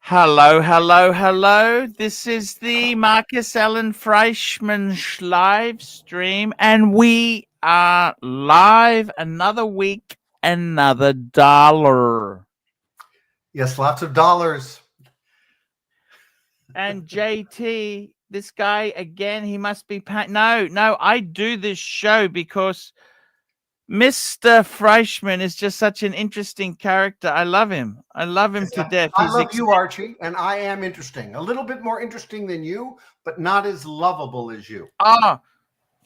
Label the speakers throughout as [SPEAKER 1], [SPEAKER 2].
[SPEAKER 1] Hello, hello, hello. This is the Marcus Allen Frishman live stream, and we are live another week, another dollar.
[SPEAKER 2] Yes, lots of dollars.
[SPEAKER 1] And JT, this guy again, he must be no, I do this show because Mr. Frishman is just such an interesting character. I love him. I love him to death.
[SPEAKER 2] I love you, Archie, and I am interesting. A little bit more interesting than you, but not as lovable as you.
[SPEAKER 1] Oh,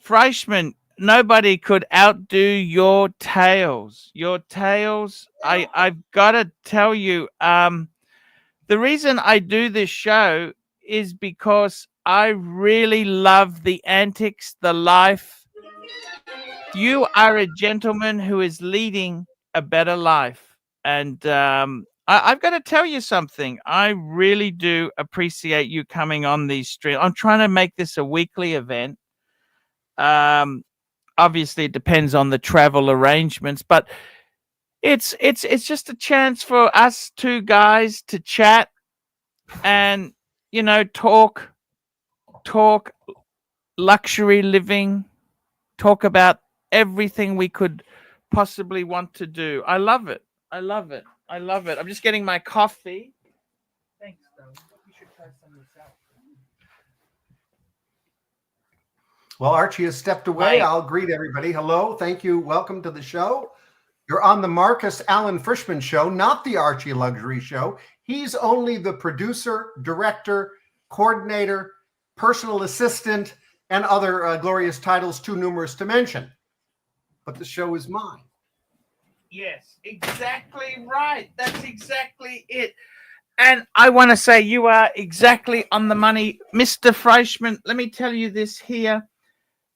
[SPEAKER 1] Frishman, nobody could outdo your tales. Your tales. I've got to tell you, the reason I do this show is because I really love the antics, the life. You are a gentleman who is leading a better life. And I've got to tell you something. I really do appreciate you coming on these streams. I'm trying to make this a weekly event. Obviously, it depends on the travel arrangements, but it's just a chance for us two guys to chat and, you know, talk luxury living, talk about everything we could possibly want to do. I love it. I love it. I love it. I'm just getting my coffee. Thanks, though. You should try some yourself.
[SPEAKER 2] Well, Archie has stepped away. I'll greet everybody. Hello. Thank you. Welcome to the show. You're on the Marcus Allen Frishman show, not the Archie Luxury show. He's only the producer, director, coordinator, personal assistant, and other glorious titles too numerous to mention. But the show is mine.
[SPEAKER 1] Yes, exactly right. That's exactly it. And I want to say you are exactly on the money, Mr. Frishman. Let me tell you this here.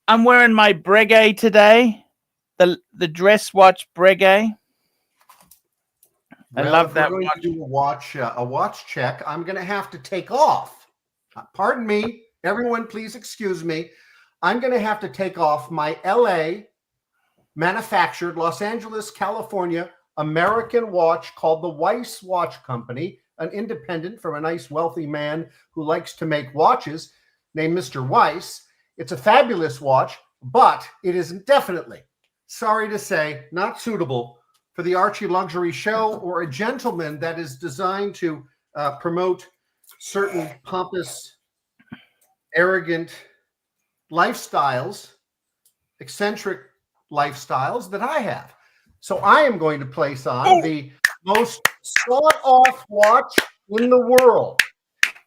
[SPEAKER 1] I'm wearing my Breguet today, the dress watch Breguet. I love that
[SPEAKER 2] watch. We're going to do a watch check. I'm going to have to take off. Pardon me, everyone. Please excuse me. I'm going to have to take off my LA manufactured, Los Angeles, California, American watch called the Weiss Watch Company, an independent from a nice wealthy man who likes to make watches named Mr. Weiss. It's a fabulous watch, but it is definitely, sorry to say, not suitable for the Archie Luxury show or a gentleman that is designed to promote certain pompous, arrogant lifestyles, eccentric lifestyles that I have. So I am going to place on the most sought-off watch in the world,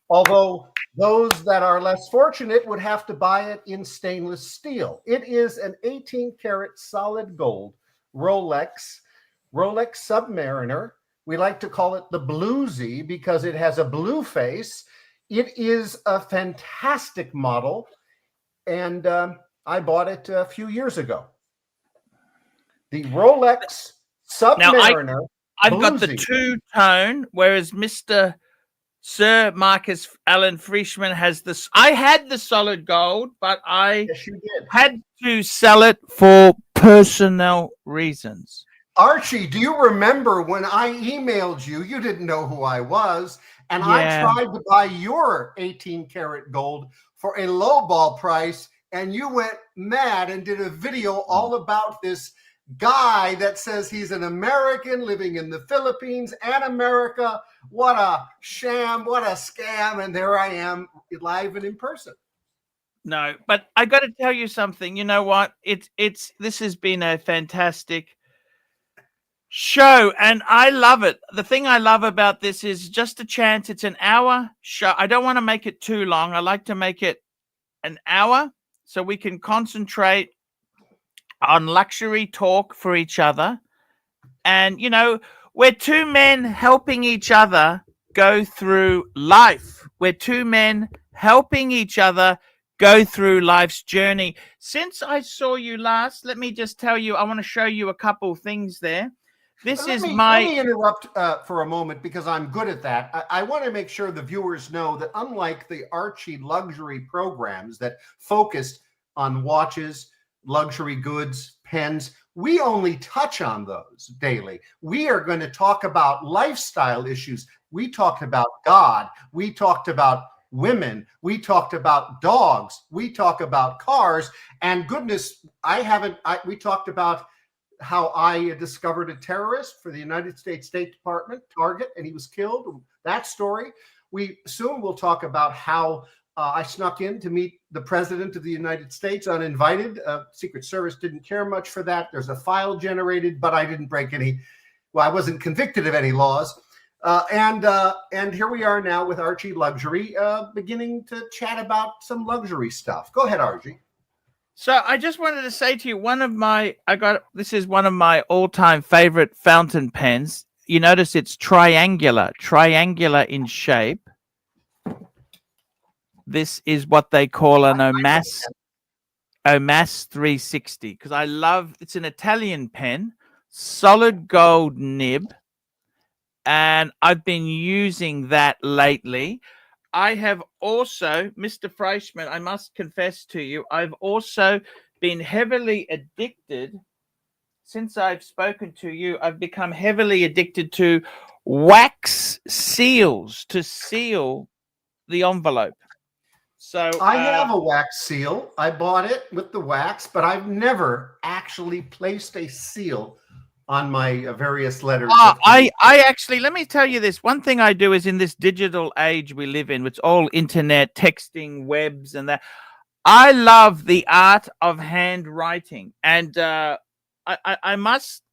[SPEAKER 2] although those that are less fortunate would have to buy it in stainless steel. It is an 18-karat solid gold Rolex Submariner. We like to call it the Bluesy because it has a blue face. It is a fantastic model, and I bought it a few years ago. The Rolex Submariner.
[SPEAKER 1] Now, I've got the two-tone, whereas Sir Marcus Allen Frishman has this. I had the solid gold, but I had to sell it for personal reasons.
[SPEAKER 2] Archie, do you remember when I emailed you? You didn't know who I was, and I tried to buy your 18-karat gold for a lowball price, and you went mad and did a video all about this guy that says he's an American living in the Philippines and America. What a sham, what a scam. And there I am live and in person.
[SPEAKER 1] No, but I got to tell you something. You know what? This has been a fantastic show and I love it. The thing I love about this is just a chance. It's an hour show. I don't want to make it too long. I like to make it an hour so we can concentrate on luxury talk for each other. And, you know, we're two men helping each other go through life. We're two men helping each other go through life's journey. Since I saw you last, let me just tell you, I want to show you a couple things there. Let me
[SPEAKER 2] interrupt for a moment because I'm good at that. I want to make sure the viewers know that unlike the Archie luxury programs that focused on watches, luxury goods, pens, we only touch on those daily. We are going to talk about lifestyle issues. We talked about God. We talked about women. We talked about dogs. We talk about cars. And goodness, we talked about how I discovered a terrorist for the United States State Department, target, and he was killed. That story. We soon will talk about how I snuck in to meet the President of the United States uninvited. Secret Service didn't care much for that. There's a file generated, but I didn't break any. Well, I wasn't convicted of any laws. And here we are now with Archie Luxury, beginning to chat about some luxury stuff. Go ahead, Archie.
[SPEAKER 1] So I just wanted to say to you, this is one of my all-time favorite fountain pens. You notice it's triangular in shape. This is what they call an Omas 360, because it's an Italian pen, solid gold nib, and I've been using that lately. I have also, Mr. Frishman, I must confess to you, I've also been heavily addicted. Since I've spoken to you, I've become heavily addicted to wax seals to seal the envelope. So
[SPEAKER 2] I have a wax seal. I bought it with the wax, but I've never actually placed a seal on my various letters.
[SPEAKER 1] I actually, let me tell you this. One thing I do is, in this digital age we live in, it's all internet, texting, webs, and that. I love the art of handwriting, and I must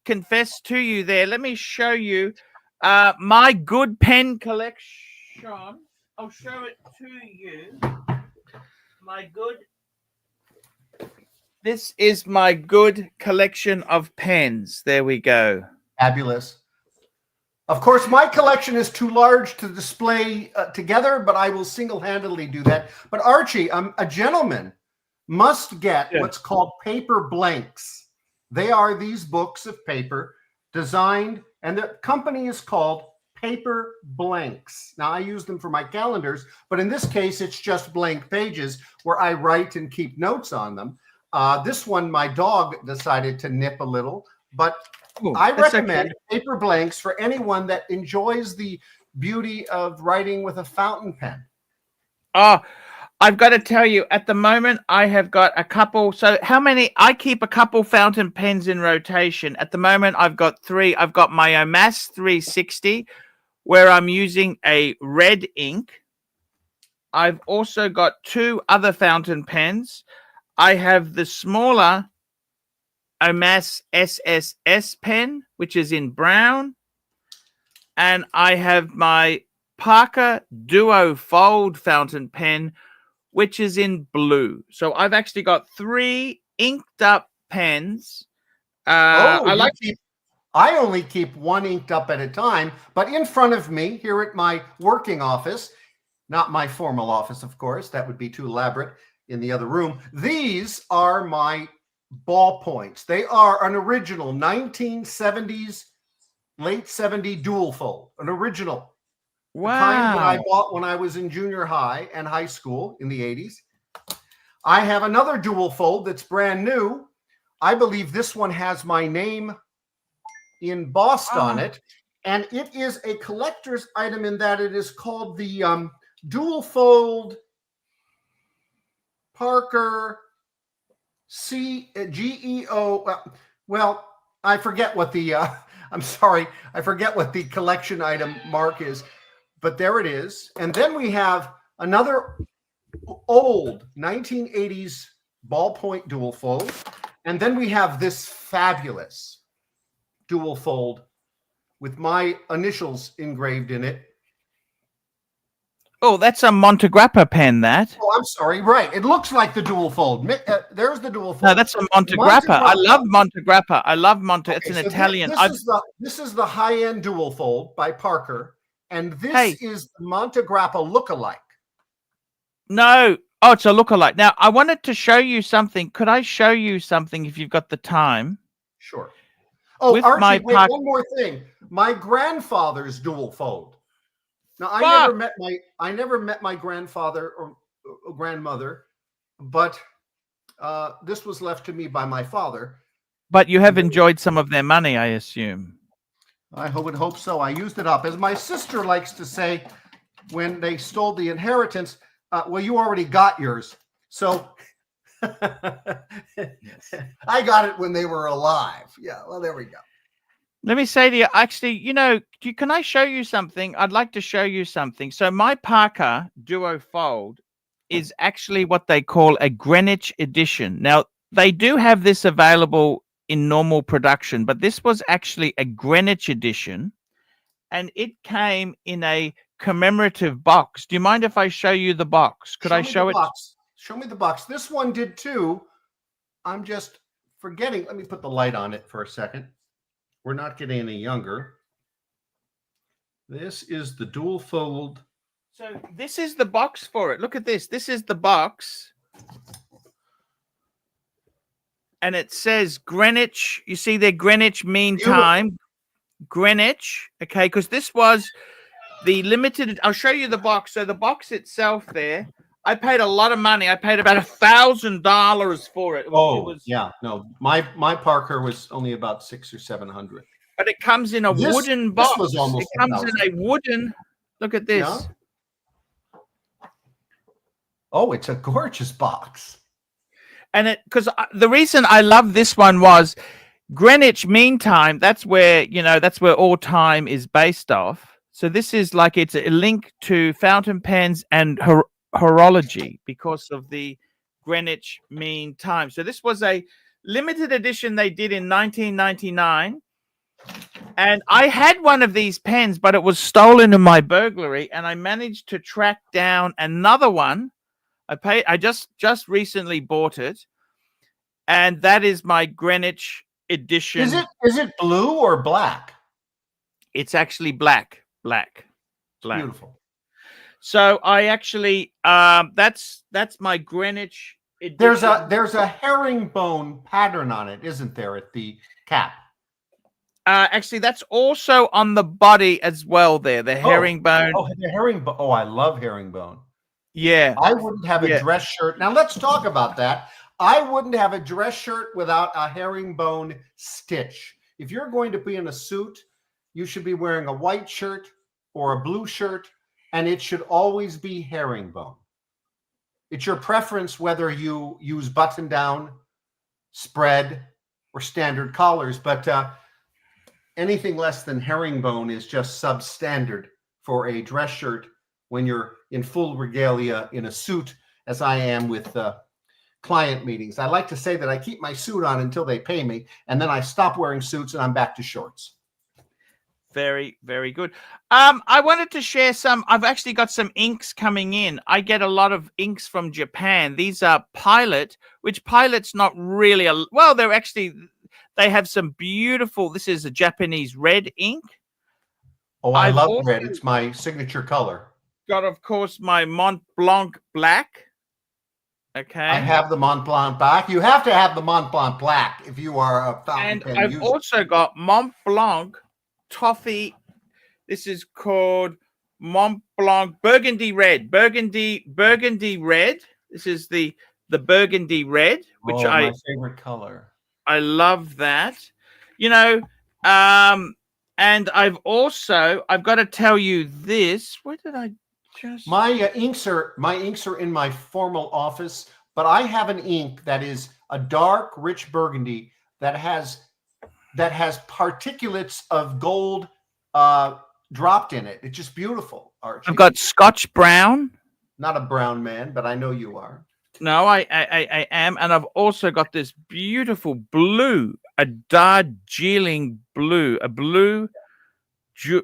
[SPEAKER 1] confess to you there. Let me show you my good pen collection. I'll show it to you. This is my good collection of pens. There we go.
[SPEAKER 2] Fabulous. Of course, my collection is too large to display together, but I will single-handedly do that. But Archie, a gentleman must get what's called paper blanks. They are these books of paper designed, and the company is called Paper Blanks. Now, I use them for my calendars, but in this case, it's just blank pages where I write and keep notes on them. This one, my dog decided to nip a little, but I recommend paper blanks for anyone that enjoys the beauty of writing with a fountain pen.
[SPEAKER 1] I've got to tell you, at the moment, I have got a couple. So how many? I keep a couple fountain pens in rotation. At the moment, I've got 3. I've got my Omas 360, where I'm using a red ink. I've also got 2 other fountain pens. I have the smaller Omas SSS pen, which is in brown. And I have my Parker Duo Fold fountain pen, which is in blue. So I've actually got 3 inked up pens. I
[SPEAKER 2] only keep 1 inked up at a time, but in front of me here at my working office, not my formal office, of course, that would be too elaborate in the other room. These are my ballpoints. They are an original 1970s, late 70s dual fold, an original.
[SPEAKER 1] Wow.
[SPEAKER 2] The kind that I bought when I was in junior high and high school in the 80s. I have another dual fold that's brand new. I believe this one has my name embossed on it, and it is a collector's item in that it is called the dual fold Parker GEO. Well, I forget what the I'm sorry, I forget what the collection item mark is, but there it is. And then we have another old 1980s ballpoint dual fold, and then we have this fabulous dual fold with my initials engraved in it.
[SPEAKER 1] Oh, that's a Montegrappa pen, that.
[SPEAKER 2] Oh, I'm sorry. Right. It looks like the dual fold. There's the dual fold.
[SPEAKER 1] No, that's a Montegrappa. I love Montegrappa. I love Monte. Okay, it's an Italian.
[SPEAKER 2] This is the high-end dual fold by Parker, and this is the Montegrappa lookalike.
[SPEAKER 1] No. Oh, it's a lookalike. Now, I wanted to show you something. Could I show you something if you've got the time?
[SPEAKER 2] Sure. Oh, Archie, wait, one more thing. My grandfather's dual fold. Now, I never met my grandfather or grandmother, but this was left to me by my father.
[SPEAKER 1] But you have enjoyed some of their money, I assume.
[SPEAKER 2] I would hope so. I used it up. As my sister likes to say, when they stole the inheritance, well, you already got yours. So I got it when they were alive. Yeah, well, there we go.
[SPEAKER 1] Let me say to you, actually, you know, can I show you something? I'd like to show you something. So my Parker Duo Fold is actually what they call a Greenwich edition. Now, they do have this available in normal production, but this was actually a Greenwich edition, and it came in a commemorative box. Do you mind if I show you the box? Could I show it?
[SPEAKER 2] Box. Show me the box. This one did too. I'm just forgetting. Let me put the light on it for a second. We're not getting any younger. This is the dual fold.
[SPEAKER 1] So this is the box for it. Look at this. This is the box. And it says Greenwich. You see there, Greenwich Mean Time. Greenwich. Okay, because this was the limited. I'll show you the box. So the box itself there, I paid a lot of money. I paid about $1,000 for it.
[SPEAKER 2] Yeah. No, my Parker was only about $600 or $700.
[SPEAKER 1] But it comes in a wooden box.
[SPEAKER 2] Was almost
[SPEAKER 1] it comes in a wooden. Look at this.
[SPEAKER 2] Yeah. Oh, it's a gorgeous box.
[SPEAKER 1] And it, because the reason I love this one was Greenwich Mean Time. That's where, you know, that's where all time is based off. So this is like, it's a link to fountain pens and horology because of the Greenwich Mean Time. So this was a limited edition they did in 1999. And I had one of these pens, but it was stolen in my burglary. And I managed to track down another one. I just recently bought it. And that is my Greenwich edition.
[SPEAKER 2] Is it blue or black?
[SPEAKER 1] It's actually black.
[SPEAKER 2] Beautiful.
[SPEAKER 1] So I actually that's my Greenwich edition.
[SPEAKER 2] There's a herringbone pattern on it, isn't there, at the cap?
[SPEAKER 1] Actually, that's also on the body as well there, the herringbone.
[SPEAKER 2] Oh, the herringbone. Oh, I love herringbone.
[SPEAKER 1] Yeah.
[SPEAKER 2] I wouldn't have a dress shirt. Now let's talk about that. I wouldn't have a dress shirt without a herringbone stitch. If you're going to be in a suit, you should be wearing a white shirt or a blue shirt, and it should always be herringbone. It's your preference whether you use button down, spread, or standard collars, but anything less than herringbone is just substandard for a dress shirt when you're in full regalia in a suit, as I am with client meetings. I like to say that I keep my suit on until they pay me, and then I stop wearing suits and I'm back to shorts.
[SPEAKER 1] Very, very good. I wanted to share some. I've actually got some inks coming in. I get a lot of inks from Japan. These are Pilot, which Pilot's not really well, they have some beautiful, this is a Japanese red ink.
[SPEAKER 2] Oh, I love red. It's my signature color.
[SPEAKER 1] Got, of course, my Mont Blanc black. Okay.
[SPEAKER 2] I have the Mont Blanc black. You have to have the Mont Blanc black if you are a fountain pen user.
[SPEAKER 1] I've also got Mont Blanc toffee. This is called Mont Blanc Burgundy Red. Burgundy Red. This is the Burgundy Red, which my
[SPEAKER 2] favorite color.
[SPEAKER 1] I love that. You know, and I've got to tell you this. Where did I just
[SPEAKER 2] my inks are in my formal office, but I have an ink that is a dark, rich burgundy that has particulates of gold dropped in it. It's just beautiful, Archie.
[SPEAKER 1] I've got Scotch brown.
[SPEAKER 2] Not a brown man, but I know you are.
[SPEAKER 1] No, I am. And I've also got this beautiful blue, a Darjeeling blue, a blue.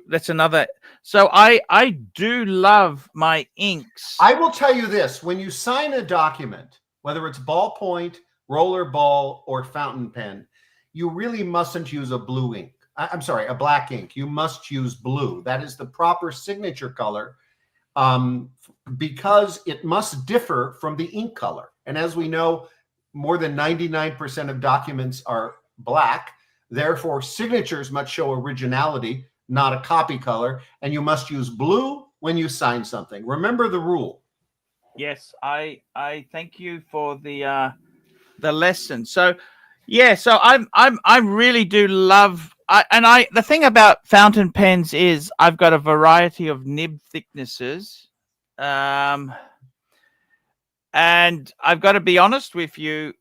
[SPEAKER 1] That's another. So I do love my inks.
[SPEAKER 2] I will tell you this. When you sign a document, whether it's ballpoint, roller ball, or fountain pen, you really mustn't use a blue ink. I'm sorry, a black ink. You must use blue. That is the proper signature color. Because it must differ from the ink color. And as we know, more than 99% of documents are black. Therefore, signatures must show originality, not a copy color. And you must use blue when you sign something. Remember the rule.
[SPEAKER 1] Yes, I thank you for the lesson. So, yeah, so I really do love the thing about fountain pens is I've got a variety of nib thicknesses. And I've got to be honest with you,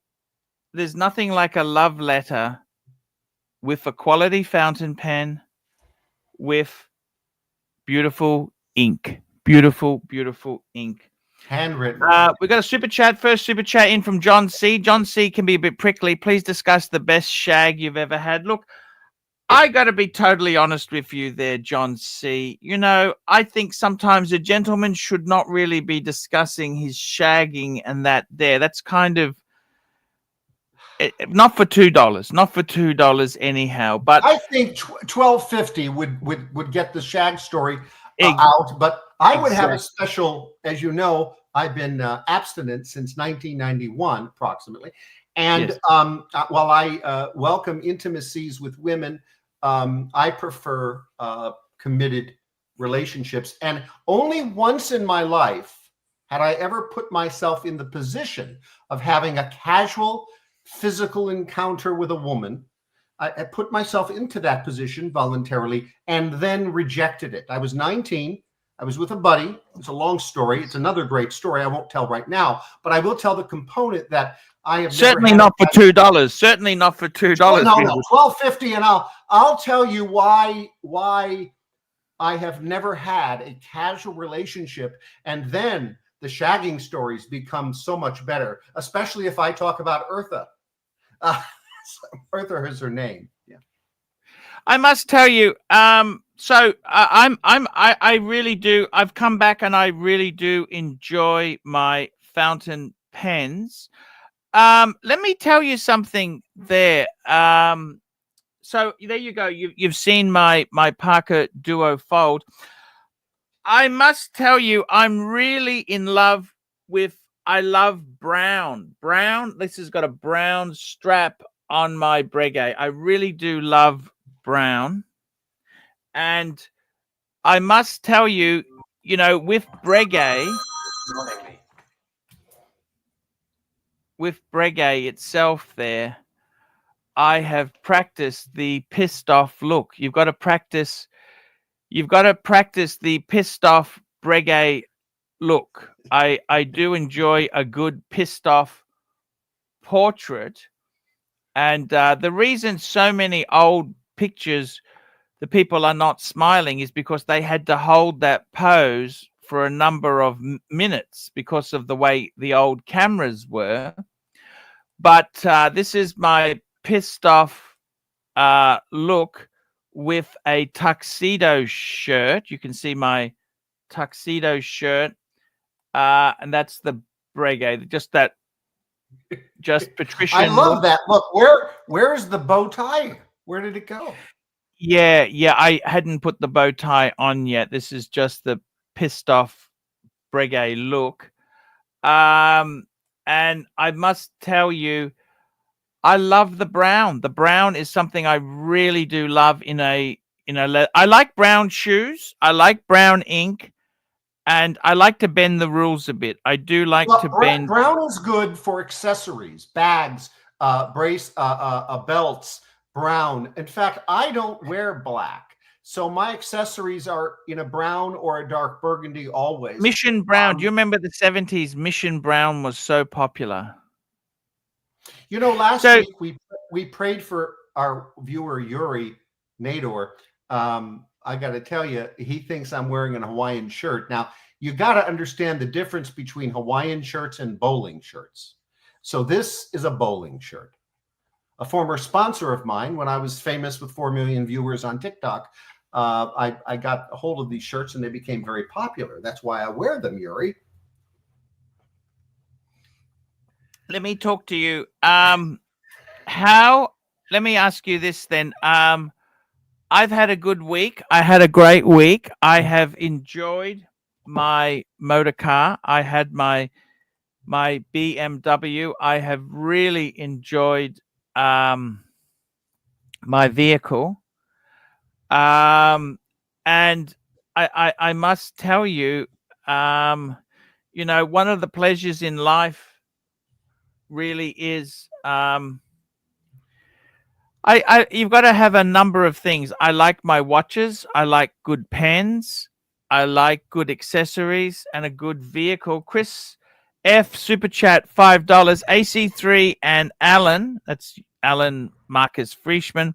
[SPEAKER 1] there's nothing like a love letter with a quality fountain pen with beautiful ink. Beautiful, beautiful ink.
[SPEAKER 2] Handwritten.
[SPEAKER 1] We got a super chat. First super chat in from John C. John C can be a bit prickly. Please discuss the best shag you've ever had. Look, I got to be totally honest with you there, John C. You know, I think sometimes a gentleman should not really be discussing his shagging and that there. That's kind of not for $2. Not for $2 anyhow. But
[SPEAKER 2] I think $12.50 would get the shag story out. But I would have a special, as you know, I've been abstinent since 1991 approximately. And
[SPEAKER 1] yes.
[SPEAKER 2] While I welcome intimacies with women, I prefer committed relationships. And only once in my life had I ever put myself in the position of having a casual physical encounter with a woman. I put myself into that position voluntarily and then rejected it. I was 19. I was with a buddy. It's a long story. It's another great story I won't tell right now, but I will tell the component that I have
[SPEAKER 1] certainly not for $2. Certainly not for $2.
[SPEAKER 2] No, $12.50, and I'll tell you why I have never had a casual relationship, and then the shagging stories become so much better, especially if I talk about Eartha. Eartha is her name. Yeah,
[SPEAKER 1] I must tell you. So I really do. I've come back and I really do enjoy my fountain pens. Let me tell you something there. So there you go. You've seen my Parker Duo Fold. I must tell you, I'm really in love with. I love brown. Brown. This has got a brown strap on my Breguet. I really do love brown. And I must tell you, you know, with Breguet itself there, I have practiced the pissed off look. You've got to practice the pissed off Breguet look. I do enjoy a good pissed off portrait. And the reason so many old pictures, the people are not smiling, is because they had to hold that pose for a number of minutes because of the way the old cameras were. But this is my pissed off look with a tuxedo shirt. You can see my tuxedo shirt. And that's the Breguet, just patrician.
[SPEAKER 2] I love that. Look, where is the bow tie? Where did it go?
[SPEAKER 1] Yeah, I hadn't put the bow tie on yet. This is just the pissed off Breguet look. And I must tell you, I love the brown. The brown is something I really do love I like brown shoes. I like brown ink. And I like to bend the rules a bit. I do like to bend.
[SPEAKER 2] Brown is good for accessories, bags, belts, brown. In fact, I don't wear black. So my accessories are in a brown or a dark burgundy always.
[SPEAKER 1] Mission brown. Do you remember the 70s? Mission brown was so popular.
[SPEAKER 2] You know, last week we prayed for our viewer, Yuri Nador. I got to tell you, he thinks I'm wearing an Hawaiian shirt. Now, you got to understand the difference between Hawaiian shirts and bowling shirts. So this is a bowling shirt. A former sponsor of mine, when I was famous with 4 million viewers on TikTok, I got a hold of these shirts and they became very popular. That's why I wear them, Yuri.
[SPEAKER 1] Let me talk to you. Let me ask you this then. I've had a good week. I had a great week. I have enjoyed my motor car. I had my BMW. I have really enjoyed my vehicle. And I must tell you, you know, one of the pleasures in life really is You've got to have a number of things. I like my watches. I like good pens. I like good accessories and a good vehicle. Chris F Super Chat $5. AC3 and Alan. That's Alan Marcus Frishman.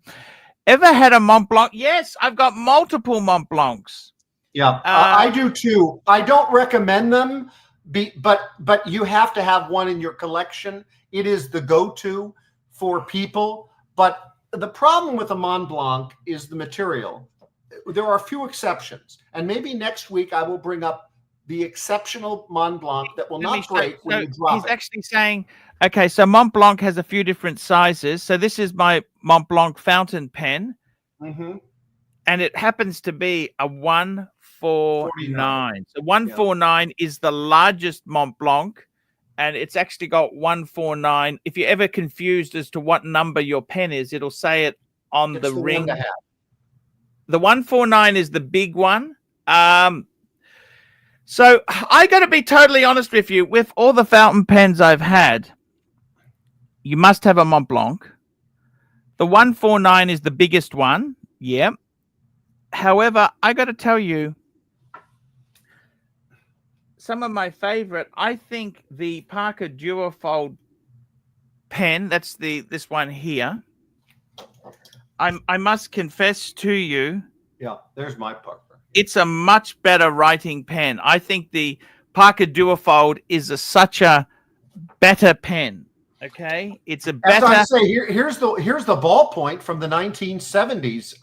[SPEAKER 1] Ever had a Mont Blanc? Yes, I've got multiple Mont Blancs.
[SPEAKER 2] Yeah, I do too. I don't recommend them, but you have to have one in your collection. It is the go-to for people. But the problem with a Mont Blanc is the material. There are a few exceptions, and maybe next week I will bring up the exceptional Mont Blanc that will not break when you drop it.
[SPEAKER 1] He's actually saying, okay, so Mont Blanc has a few different sizes. So this is my Mont Blanc fountain pen, and it happens to be a 149. So 149 is the largest Mont Blanc, and it's actually got 149. If you're ever confused as to what number your pen is, it'll say it on the ring. The 149 is the big one. So I got to be totally honest with you. With all the fountain pens I've had, you must have a Mont Blanc. The 149 is the biggest one. Yeah. However, I got to tell you, some of my favorite, I think the Parker Duofold pen, that's this one here. I must confess to you.
[SPEAKER 2] Yeah, there's my Parker.
[SPEAKER 1] It's a much better writing pen. I think the Parker Duofold is such a better pen. Okay, it's a better.
[SPEAKER 2] As I say, here's the ballpoint from the 1970s.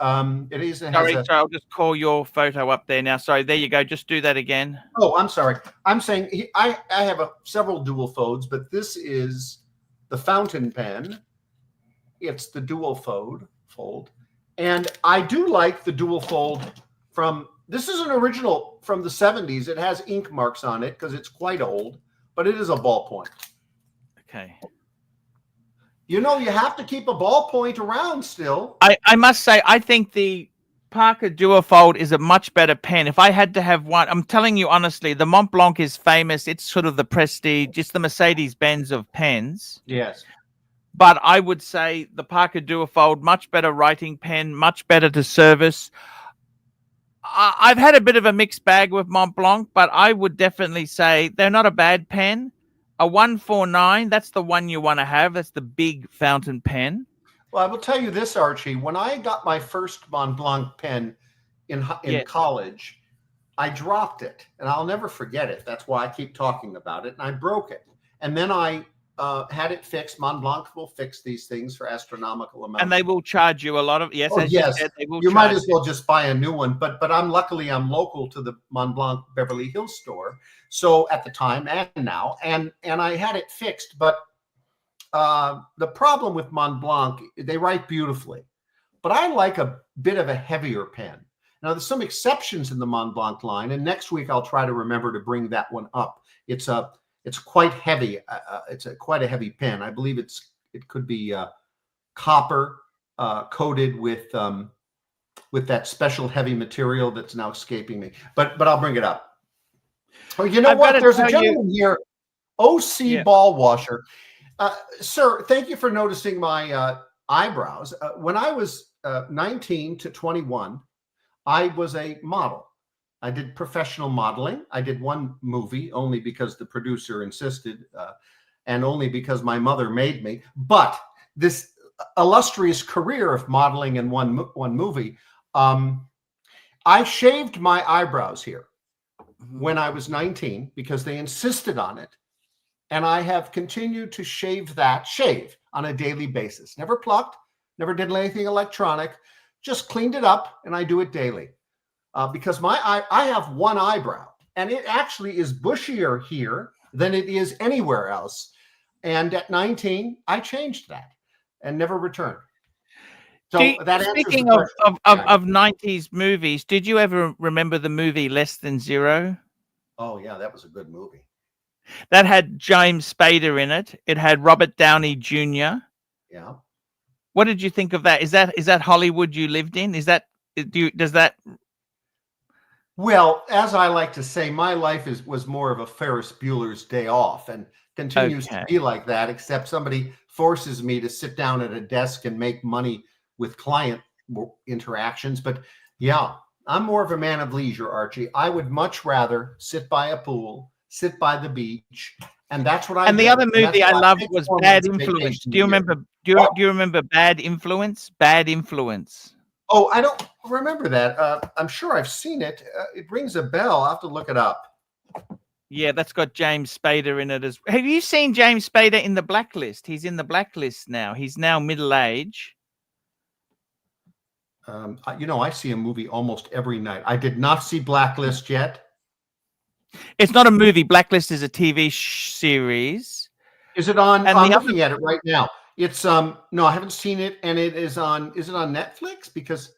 [SPEAKER 2] It is.
[SPEAKER 1] Sorry, I'll just call your photo up there now. Sorry, there you go. Just do that again.
[SPEAKER 2] Oh, I'm sorry. I'm saying I have several Duofolds, but this is the fountain pen. It's the Duofold, and I do like the Duofold from. This is an original from the 70s. It has ink marks on it because it's quite old, but it is a ballpoint.
[SPEAKER 1] Okay.
[SPEAKER 2] You know, you have to keep a ballpoint around still.
[SPEAKER 1] I must say, I think the Parker Duofold is a much better pen. If I had to have one, I'm telling you honestly, the Mont Blanc is famous. It's sort of the prestige, it's the Mercedes-Benz of pens.
[SPEAKER 2] Yes.
[SPEAKER 1] But I would say the Parker Duofold, much better writing pen, much better to service. I've had a bit of a mixed bag with Mont Blanc, but I would definitely say they're not a bad pen. A 149, that's the one you want to have. That's the big fountain pen.
[SPEAKER 2] Well, I will tell you this, Archie. When I got my first Mont Blanc pen in college, I dropped it, and I'll never forget it. That's why I keep talking about it, and I broke it. And then I had it fixed. Mont Blanc will fix these things for astronomical amounts.
[SPEAKER 1] And they will charge you a lot of, yes.
[SPEAKER 2] Oh,
[SPEAKER 1] as
[SPEAKER 2] yes.
[SPEAKER 1] You said, they will
[SPEAKER 2] you might
[SPEAKER 1] charge
[SPEAKER 2] as well just buy a new one. But I'm local to the Mont Blanc Beverly Hills store. So at the time and now, and I had it fixed. But the problem with Mont Blanc, they write beautifully. But I like a bit of a heavier pen. Now, there's some exceptions in the Mont Blanc line. And next week, I'll try to remember to bring that one up. It's quite heavy. It's quite a heavy pen. I believe it could be copper coated with that special heavy material that's now escaping me. But I'll bring it up. Oh, you know what? There's a gentleman here, OC Ball Washer. Sir, thank you for noticing my eyebrows. When I was 19 to 21, I was a model. I did professional modeling. I did one movie only because the producer insisted and only because my mother made me. But this illustrious career of modeling in one movie, I shaved my eyebrows here when I was 19 because they insisted on it. And I have continued to shave on a daily basis. Never plucked, never did anything electronic, just cleaned it up, and I do it daily. Because I have one eyebrow, and it actually is bushier here than it is anywhere else. And at 19, I changed that and never returned. So
[SPEAKER 1] speaking of 90s movies, did you ever remember the movie Less Than Zero?
[SPEAKER 2] Oh, yeah, that was a good movie.
[SPEAKER 1] That had James Spader in it. It had Robert Downey Jr.
[SPEAKER 2] Yeah.
[SPEAKER 1] What did you think of that? Is that Hollywood you lived in? Does that?
[SPEAKER 2] Well, as I like to say, my life was more of a Ferris Bueller's Day Off and continues to be like that, except somebody forces me to sit down at a desk and make money with client interactions. But yeah, I'm more of a man of leisure, Archie. I would much rather sit by a pool, sit by the beach, and that's what I
[SPEAKER 1] And the
[SPEAKER 2] do.
[SPEAKER 1] other
[SPEAKER 2] And
[SPEAKER 1] movie I
[SPEAKER 2] that's why
[SPEAKER 1] loved
[SPEAKER 2] take
[SPEAKER 1] was
[SPEAKER 2] 4
[SPEAKER 1] Bad
[SPEAKER 2] months
[SPEAKER 1] Influence.
[SPEAKER 2] vacation
[SPEAKER 1] Do
[SPEAKER 2] a
[SPEAKER 1] you
[SPEAKER 2] year.
[SPEAKER 1] remember? Do you remember Bad Influence? Bad Influence.
[SPEAKER 2] Oh, I don't remember that. I'm sure I've seen it. It rings a bell. I'll have to look it up.
[SPEAKER 1] Yeah, that's got James Spader in it as well. Have you seen James Spader in The Blacklist? He's in The Blacklist now. He's now middle age.
[SPEAKER 2] I see a movie almost every night. I did not see Blacklist yet.
[SPEAKER 1] It's not a movie. Blacklist is a TV series.
[SPEAKER 2] Is it on?
[SPEAKER 1] And
[SPEAKER 2] I'm looking at it right now. It's no, I haven't seen it, and it is on. Is it on Netflix? Because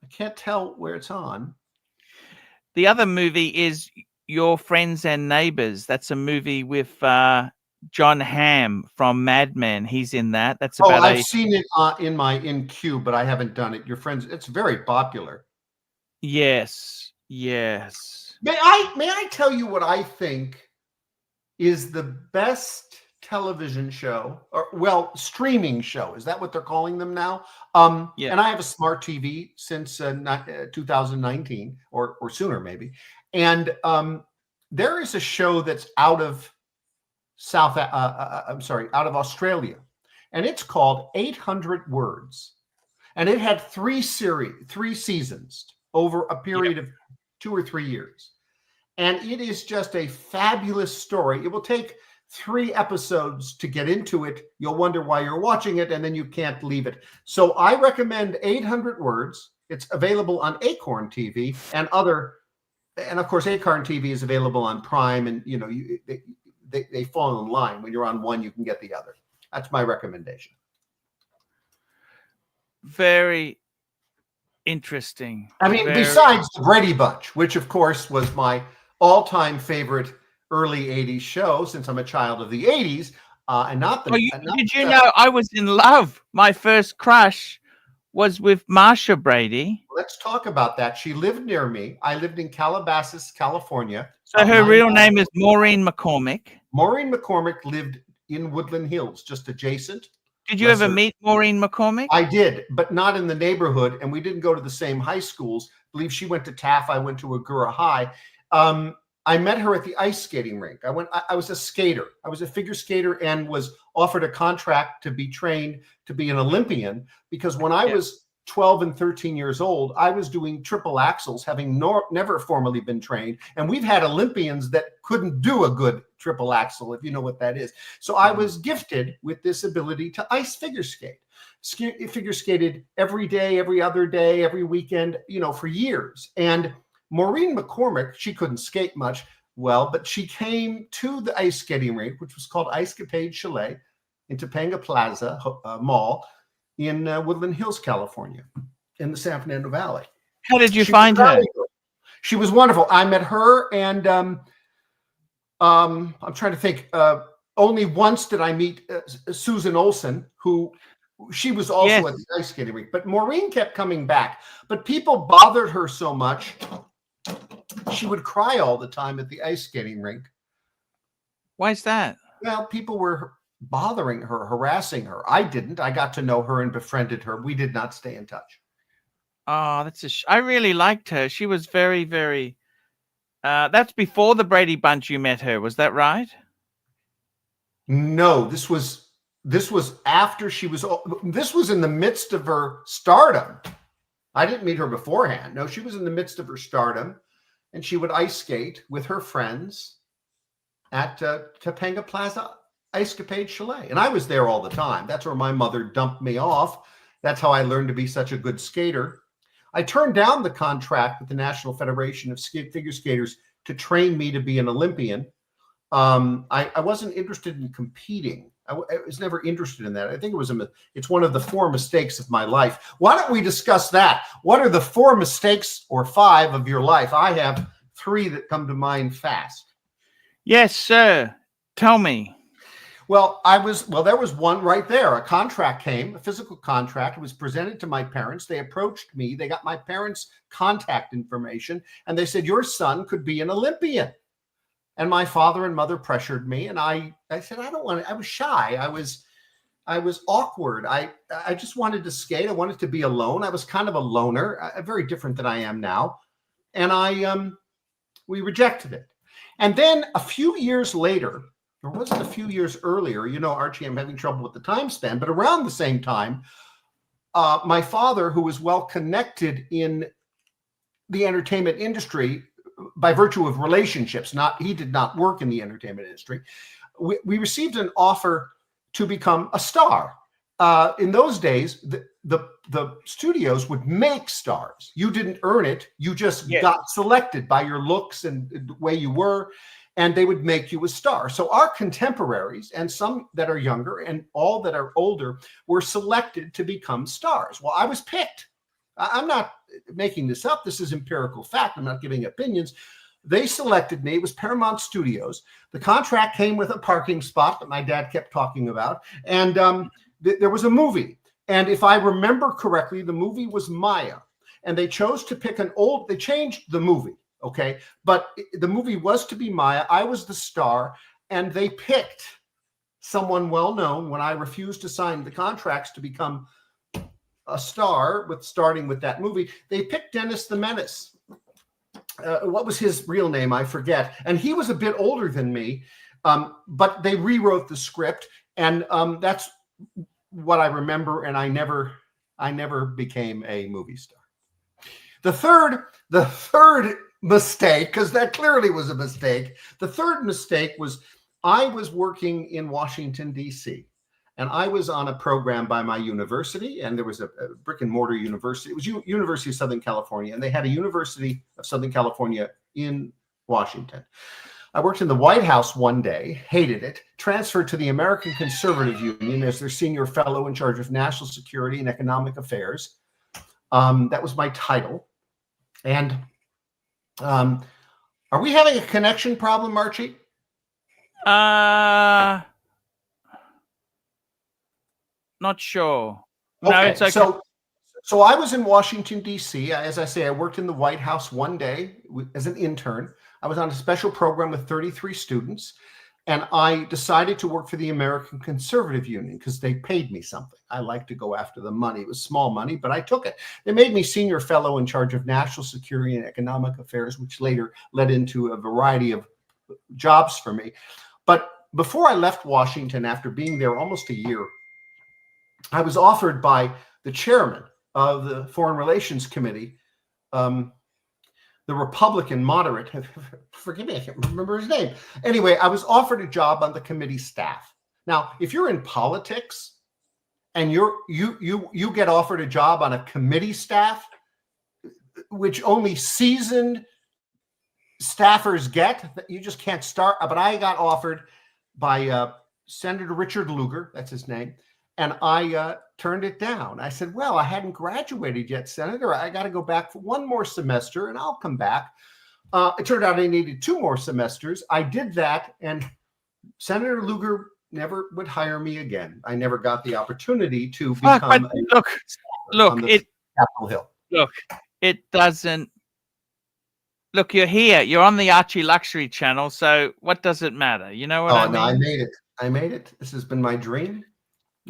[SPEAKER 2] I can't tell where it's on.
[SPEAKER 1] The other movie is Your Friends and Neighbors. That's a movie with John Hamm from Mad Men. He's in that. That's about
[SPEAKER 2] I've seen it in queue, but I haven't done it. Your Friends, it's very popular.
[SPEAKER 1] Yes.
[SPEAKER 2] May I tell you what I think is the best television show, or streaming show? Is that what they're calling them now?
[SPEAKER 1] Yeah.
[SPEAKER 2] And I have a smart TV since 2019 or sooner maybe. And there is a show that's out of out of Australia, and it's called 800 Words, and it had 3 seasons over a period of 2 or 3 years. And it is just a fabulous story. It will take 3 episodes to get into it. You'll wonder why you're watching it, and then you can't leave it. So I recommend 800 Words. It's available on Acorn TV and of course, Acorn TV is available on Prime, and they fall in line. When you're on one, you can get the other. That's my recommendation.
[SPEAKER 1] Very interesting.
[SPEAKER 2] I mean, besides the Brady Bunch, which of course was my all-time favorite early 80s show, since I'm a child of the 80s, and not the...
[SPEAKER 1] Did you know I was in love? My first crush was with Marsha Brady.
[SPEAKER 2] Let's talk about that. She lived near me. I lived in Calabasas, California.
[SPEAKER 1] So her real name is Maureen McCormick.
[SPEAKER 2] Maureen McCormick lived in Woodland Hills, just adjacent.
[SPEAKER 1] Did you ever meet Maureen McCormick?
[SPEAKER 2] I did, but not in the neighborhood, and we didn't go to the same high schools. I believe she went to Taft. I went to Agoura High. I met her at the ice skating rink. I was a skater. I was a figure skater and was offered a contract to be trained to be an Olympian, because when I was 12 and 13 years old, I was doing triple axels, having never formally been trained. And we've had Olympians that couldn't do a good triple axel, if you know what that is. So I was gifted with this ability to ice figure skate. Figure skated every day, every other day, every weekend, for years. And Maureen McCormick, she couldn't skate much, but she came to the ice skating rink, which was called Icecapade Chalet, in Topanga Plaza Mall in Woodland Hills, California, in the San Fernando Valley.
[SPEAKER 1] How did you find her?
[SPEAKER 2] She was wonderful. I met her, and I'm trying to think. Only once did I meet Susan Olsen, who she was also at the ice skating rink. But Maureen kept coming back. But people bothered her so much, she would cry all the time at the ice skating rink.
[SPEAKER 1] Why is that?
[SPEAKER 2] Well, people were bothering her, harassing her. I didn't. I got to know her and befriended her. We did not stay in touch.
[SPEAKER 1] Oh, I really liked her. She was very, very... that's before the Brady Bunch you met her. Was that right?
[SPEAKER 2] No, this was after she was... This was in the midst of her stardom. I didn't meet her beforehand. No, she was in the midst of her stardom, and she would ice skate with her friends at Topanga Plaza Icecapade Chalet. And I was there all the time. That's where my mother dumped me off. That's how I learned to be such a good skater. I turned down the contract with the National Federation of Figure Skaters to train me to be an Olympian. I wasn't interested in competing. I was never interested in that. I think it's one of the 4 mistakes of my life. Why don't we discuss that? What are the 4 mistakes or 5 of your life? I have 3 that come to mind fast.
[SPEAKER 1] Yes, sir. Tell me.
[SPEAKER 2] Well, there was one right there. A contract came, a physical contract. It was presented to my parents. They approached me. They got my parents' contact information, and they said, your son could be an Olympian. And my father and mother pressured me, and I said, I don't want to. I was shy. I was I was awkward. I just wanted to skate. I wanted to be alone. I was kind of a loner, very different than I am now. And we rejected it. And then a few years later, or was it a few years earlier? You know, Archie, I'm having trouble with the time span, but around the same time, my father, who was well connected in the entertainment industry by virtue of relationships, he did not work in the entertainment industry. We received an offer to become a star. In those days, the studios would make stars. You didn't earn it. You just got selected by your looks and the way you were, and they would make you a star. So our contemporaries, and some that are younger and all that are older, were selected to become stars. Well, I was picked. I'm not making this up. This is empirical fact. I'm not giving opinions. They selected me. It was Paramount Studios. The contract came with a parking spot that my dad kept talking about. And there was a movie. And if I remember correctly, the movie was Maya. And they chose to pick they changed the movie, okay? But the movie was to be Maya. I was the star. And they picked someone well-known when I refused to sign the contracts to become a star, starting with that movie. They picked Dennis the Menace. What was his real name? I forget. And he was a bit older than me, but they rewrote the script, and that's what I remember. And I never became a movie star. The third mistake, because that clearly was a mistake. The third mistake was I was working in Washington, D.C., and I was on a program by my university, and there was a brick and mortar university. It was University of Southern California, and they had a University of Southern California in Washington. I worked in the White House one day, hated it, transferred to the American Conservative Union as their senior fellow in charge of national security and economic affairs. That was my title. And are we having a connection problem, Archie?
[SPEAKER 1] Not sure.
[SPEAKER 2] Okay.
[SPEAKER 1] No, it's okay.
[SPEAKER 2] So I was in Washington, D.C. As I say, I worked in the White House one day as an intern. I was on a special program with 33 students, and I decided to work for the American Conservative Union because they paid me something. I like to go after the money. It was small money, but I took it. They made me senior fellow in charge of national security and economic affairs, which later led into a variety of jobs for me. But before I left Washington, after being there almost a year, I was offered by the chairman of the Foreign Relations Committee, the Republican moderate, forgive me, I can't remember his name. Anyway, I was offered a job on the committee staff. Now, if you're in politics and you get offered a job on a committee staff, which only seasoned staffers get, you just can't start. But I got offered by Senator Richard Lugar, that's his name, and I turned it down. I said, well, I hadn't graduated yet, Senator. I got to go back for one more semester and I'll come back. It turned out I needed 2 more semesters. I did that, and Senator Lugar never would hire me again. I never got the opportunity to become Capitol Hill.
[SPEAKER 1] Look, it doesn't. Look, you're here. You're on the Archie Luxury channel, so what does it matter? You know what I mean?
[SPEAKER 2] No, I made it. I made it. This has been my dream.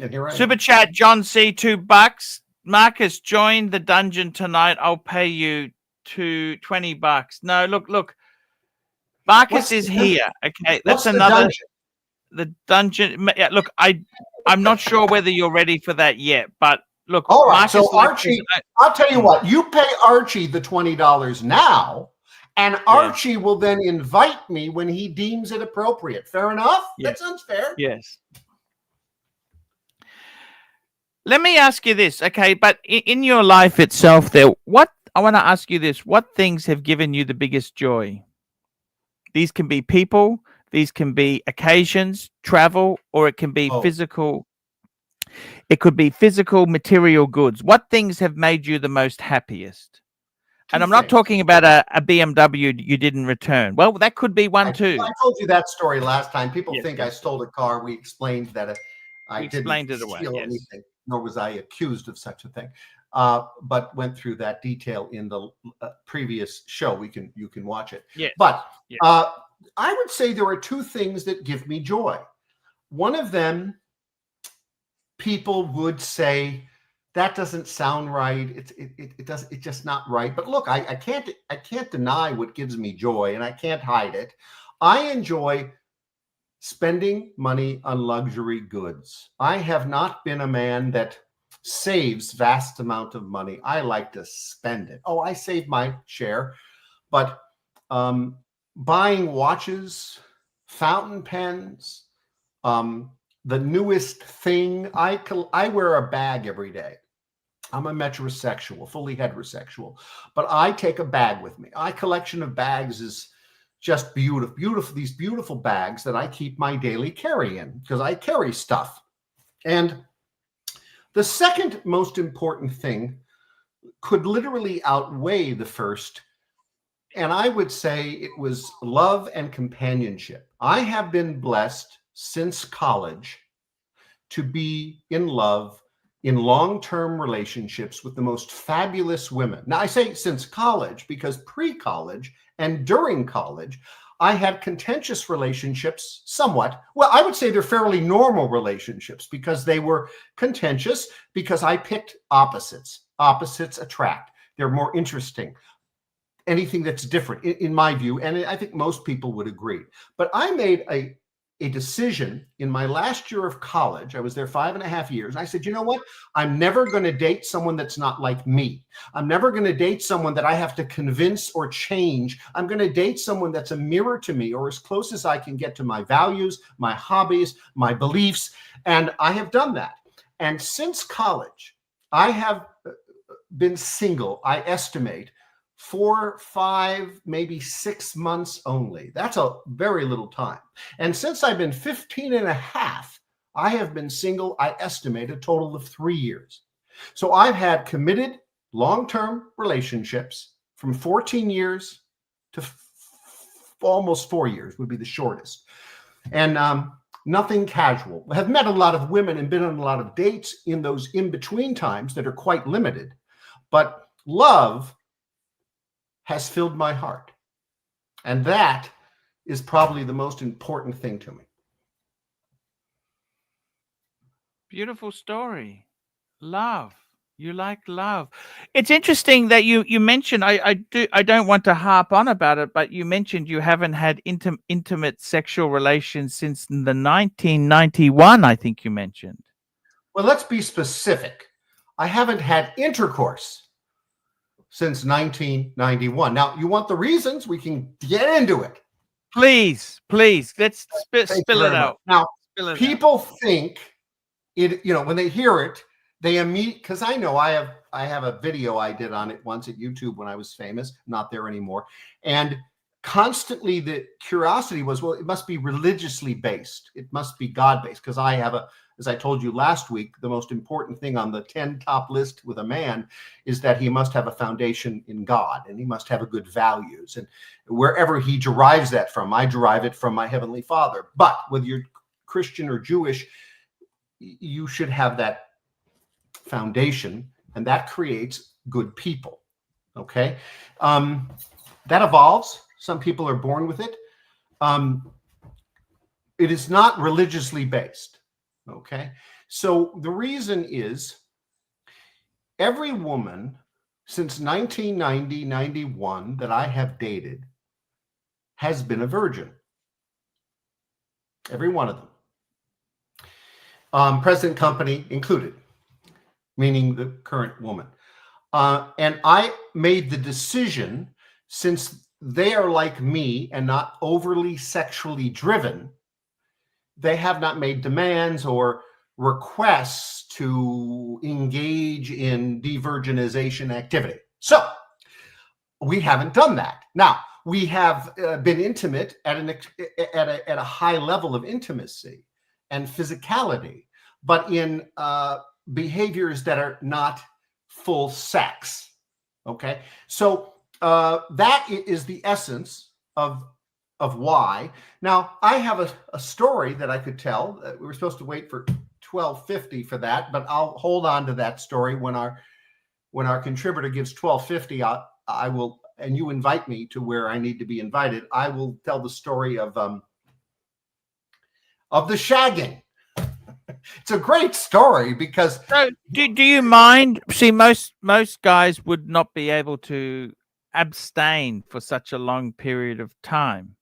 [SPEAKER 2] And here I am. Super
[SPEAKER 1] chat, John C, $2. Marcus, join the dungeon tonight. I'll pay you $20. No, look. Marcus is here. Okay, that's another. The dungeon. Yeah, look, I'm not sure whether you're ready for that yet, but look.
[SPEAKER 2] All right. Marcus, so Archie, I'll tell you what. You pay Archie the $20 now, and Archie will then invite me when he deems it appropriate. Fair enough? Yes. That sounds fair.
[SPEAKER 1] Yes. Let me ask you this, okay? But in your life itself, I want to ask you this: what things have given you the biggest joy? These can be people, these can be occasions, travel, or it can be physical. It could be physical, material goods. What things have made you the most happiest? And I'm not talking about a BMW you didn't return. Well, that could be one too.
[SPEAKER 2] I told you that story last time. People think I stole a car. We explained that I didn't steal anything, nor was I accused of such a thing. But went through that detail in the previous show. You can watch it.
[SPEAKER 1] Yeah.
[SPEAKER 2] But I would say there are 2 things that give me joy. One of them people would say that doesn't sound right. It's just not right. But look, I can't deny what gives me joy, and I can't hide it. I enjoy spending money on luxury goods. I have not been a man that saves vast amount of money. I like to spend it. Oh, I save my share, but buying watches, fountain pens, the newest thing. I wear a bag every day. I'm a metrosexual, fully heterosexual, but I take a bag with me. My collection of bags is just beautiful. These beautiful bags that I keep my daily carry in because I carry stuff. And the second most important thing could literally outweigh the first. And I would say it was love and companionship. I have been blessed since college to be in love in long-term relationships with the most fabulous women. Now, I say since college because pre-college and during college, I had contentious relationships somewhat. Well, I would say they're fairly normal relationships because they were contentious because I picked opposites. Opposites attract. They're more interesting. Anything that's different, in my view, and I think most people would agree. But I made a decision in my last year of college. I was there 5.5 years. And I said, you know what? I'm never going to date someone that's not like me. I'm never going to date someone that I have to convince or change. I'm going to date someone that's a mirror to me or as close as I can get to my values, my hobbies, my beliefs. And I have done that. And since college, I have been single, I estimate, 4, 5, maybe 6 months only. That's a very little time. And since I've been 15 and a half, I have been single, I estimate, a total of 3 years. So I've had committed long-term relationships from 14 years to almost 4 years would be the shortest. And nothing casual. I have met a lot of women and been on a lot of dates in those in-between times that are quite limited. But love has filled my heart. And that is probably the most important thing to me.
[SPEAKER 1] Beautiful story. Love. You like love. It's interesting that you mentioned, I don't want to harp on about it, but you mentioned you haven't had intimate sexual relations since the 1991, I think you mentioned.
[SPEAKER 2] Well, let's be specific. I haven't had intercourse since 1991. Now, you want the reasons? We can get into it.
[SPEAKER 1] Please. Let's spill it out.
[SPEAKER 2] Now, people think it, when they hear it, they immediately, because I know I have a video I did on it once at YouTube when I was famous, not there anymore. And constantly the curiosity was, well, it must be religiously based. It must be God-based, because I have as I told you last week, the most important thing on the 10 top list with a man is that he must have a foundation in God and he must have a good values. And wherever he derives that from, I derive it from my Heavenly Father. But whether you're Christian or Jewish, you should have that foundation, and that creates good people. Okay. That evolves. Some people are born with it. It is not religiously based. Okay. So the reason is every woman since 1990, 91 that I have dated has been a virgin. Every one of them. Present company included, meaning the current woman. And I made the decision, since they are like me and not overly sexually driven, they have not made demands or requests to engage in de-virginization activity. So we haven't done that. Now, we have been intimate at a high level of intimacy and physicality, but in behaviors that are not full sex. Okay, so that is the essence of why. Now, I have a story that I could tell. We were supposed to wait for 12:50 for that, but I'll hold on to that story when our contributor gives 12:50. I will, and you invite me to where I need to be invited. I will tell the story of the shagging. It's a great story because
[SPEAKER 1] So, do you mind? See, most guys would not be able to abstain for such a long period of time.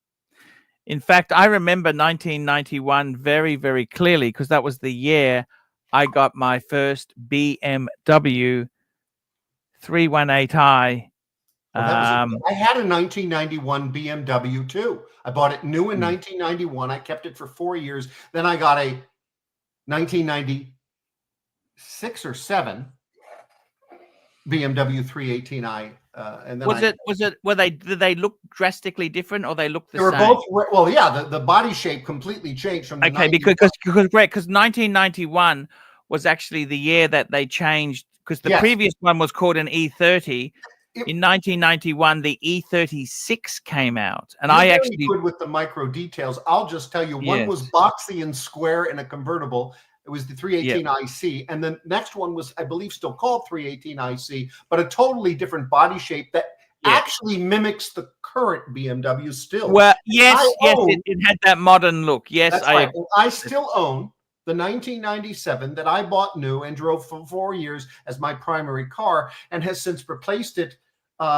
[SPEAKER 1] In fact, I remember 1991 very, very clearly because that was the year I got my first BMW 318i.
[SPEAKER 2] well, I had a 1991 BMW too. I bought it new in 1991. I kept it for 4 years. Then I got a 1996 or 7 BMW 318i. And then
[SPEAKER 1] did they look drastically different or they look the
[SPEAKER 2] they were
[SPEAKER 1] same?
[SPEAKER 2] both, well, yeah, the body shape completely changed from the
[SPEAKER 1] Okay, because 1991 was actually the year that they changed, because the previous one was called an E30. In 1991, the E36 came out, and I actually
[SPEAKER 2] good with the micro details. I'll just tell you, one was boxy and square in a convertible. It was the 318IC, and the next one was, I believe, still called 318IC, but a totally different body shape that actually mimics the current BMW still.
[SPEAKER 1] Well, it had that modern look. Yes,
[SPEAKER 2] that's right. I still own the 1997 that I bought new and drove for 4 years as my primary car, and has since replaced it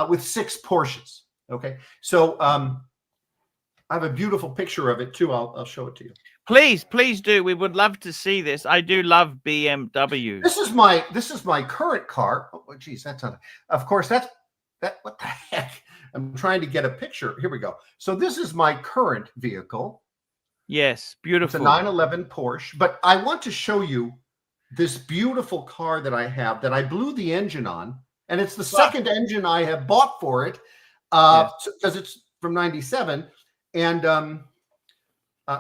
[SPEAKER 2] with 6 Porsches. Okay, so I have a beautiful picture of it too. I'll show it to you.
[SPEAKER 1] Please do. We would love to see this. I do love BMW.
[SPEAKER 2] This is my current car. Oh, geez, that's not. Of course, that. What the heck? I'm trying to get a picture. Here we go. So this is my current vehicle.
[SPEAKER 1] Yes, beautiful.
[SPEAKER 2] It's a 911 Porsche. But I want to show you this beautiful car that I have that I blew the engine on, and it's the second engine I have bought for it, because it's from '97. And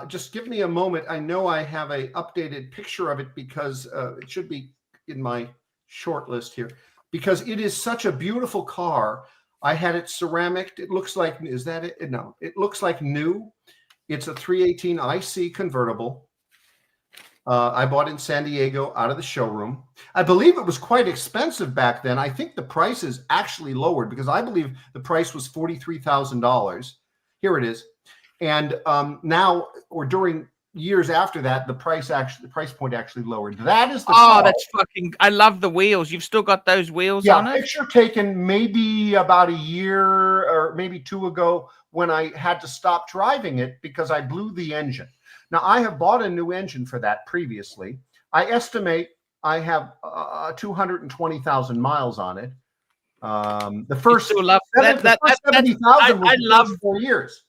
[SPEAKER 2] just give me a moment. I know I have a updated picture of it because it should be in my short list here, because it is such a beautiful car. I had it ceramic. It looks like, is that it? No, it looks like new. It's a 318IC convertible. I bought it in San Diego out of the showroom. I believe it was quite expensive back then. I think the price is actually lowered, because I believe the price was $43,000. Here it is. And now, or during years after that, the price point actually lowered. That is the car.
[SPEAKER 1] That's fucking, I love the wheels. You've still got those wheels on it?
[SPEAKER 2] Picture taken maybe about a year or maybe 2 ago, when I had to stop driving it because I blew the engine. Now, I have bought a new engine for that previously. I estimate I have 220,000 miles on it. The first 70,000 was 4 years.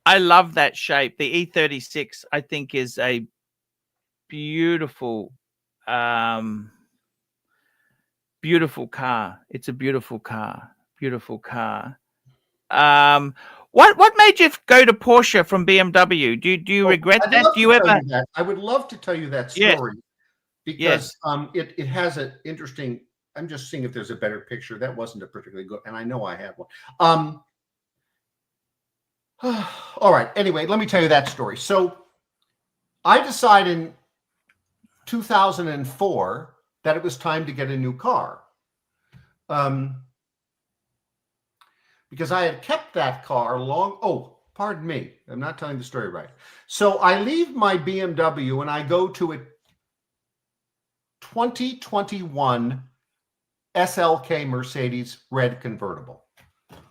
[SPEAKER 1] I love that shape. The E36, I think, is a beautiful, beautiful car. It's a beautiful car. Beautiful car. What made you go to Porsche from BMW? Do you regret that? Do you ever?
[SPEAKER 2] I would love to tell you that story, because it has an interesting. I'm just seeing if there's a better picture. That wasn't a particularly good, and I know I had one. All right. Anyway, let me tell you that story. So I decided in 2004 that it was time to get a new car. Because I had kept that car pardon me. I'm not telling the story right. So I leave my BMW and I go to a 2021 SLK Mercedes red convertible.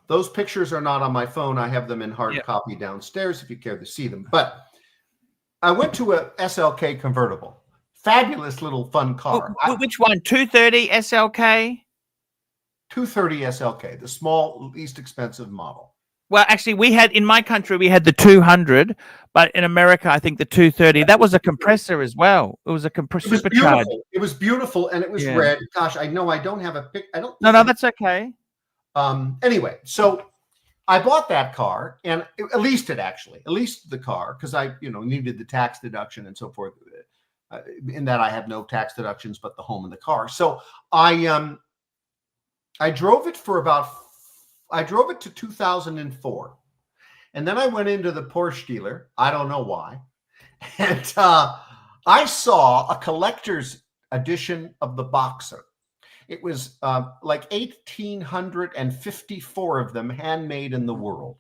[SPEAKER 2] Those pictures are not on my phone. I have them in hard copy downstairs if you care to see them. But I went to a SLK convertible. Fabulous little fun car.
[SPEAKER 1] Which one? 230 SLK?
[SPEAKER 2] 230 SLK, the small, least expensive model.
[SPEAKER 1] Well, actually, we had, in my country, we had the 200, but in America, I think the 230, that was a compressor as well. It was a supercharged.
[SPEAKER 2] It was beautiful, and it was red. Gosh, I know I don't have a pic. I don't.
[SPEAKER 1] No, that's okay.
[SPEAKER 2] Anyway, so I bought that car, and at least the car, because I, needed the tax deduction and so forth. In that I have no tax deductions, but the home and the car. So I drove it to 2004. And then I went into the Porsche dealer. I don't know why. And I saw a collector's edition of the Boxer. It was like 1,854 of them handmade in the world.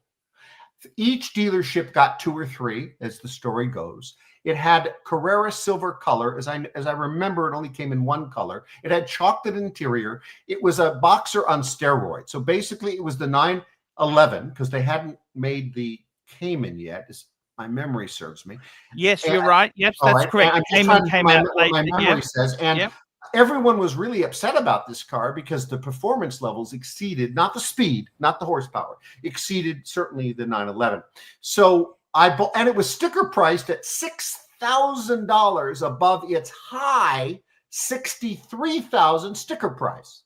[SPEAKER 2] Each dealership got 2 or 3, as the story goes. It had Carrera silver color. As I remember, it only came in one color. It had chocolate interior. It was a boxer on steroids. So basically, it was the 911, because they hadn't made the Cayman yet, as my memory serves me.
[SPEAKER 1] Yes, you're right. Yep, that's correct. The Cayman came out later.
[SPEAKER 2] My memory says. And everyone was really upset about this car because the performance levels exceeded, not the speed, not the horsepower, exceeded certainly the 911. So I bought, and it was sticker priced at $6,000 above its high $63,000 sticker price,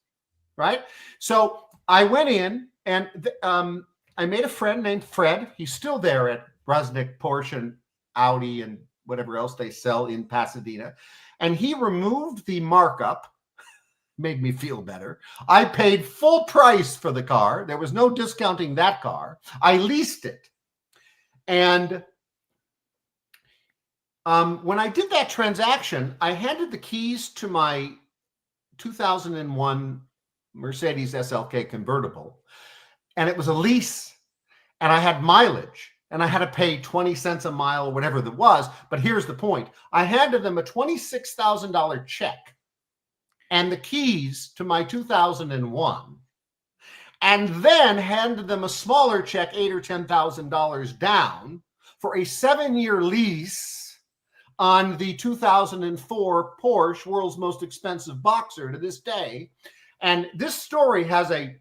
[SPEAKER 2] right? So I went in and I made a friend named Fred. He's still there at Brusnick, Porsche, and Audi, and whatever else they sell in Pasadena. And he removed the markup, made me feel better. I paid full price for the car. There was no discounting that car. I leased it. And when I did that transaction, I handed the keys to my 2001 Mercedes SLK convertible, and it was a lease, and I had mileage, and I had to pay 20 cents a mile or whatever that was. But here's the point. I handed them a $26,000 check and the keys to my 2001, and then handed them a smaller check, $8,000 or $10,000 down, for a 7-year lease on the 2004 Porsche, world's most expensive boxer to this day. And this story has a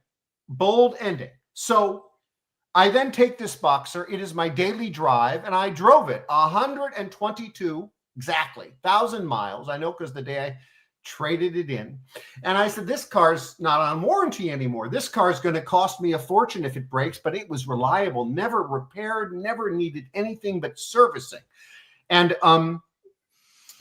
[SPEAKER 2] bold ending. So I then take this boxer. It is my daily drive, and I drove it 122 exactly 1,000 miles. I know, because the day I traded it in. And I said, this car's not on warranty anymore. This car is going to cost me a fortune if it breaks, but it was reliable, never repaired, never needed anything but servicing. And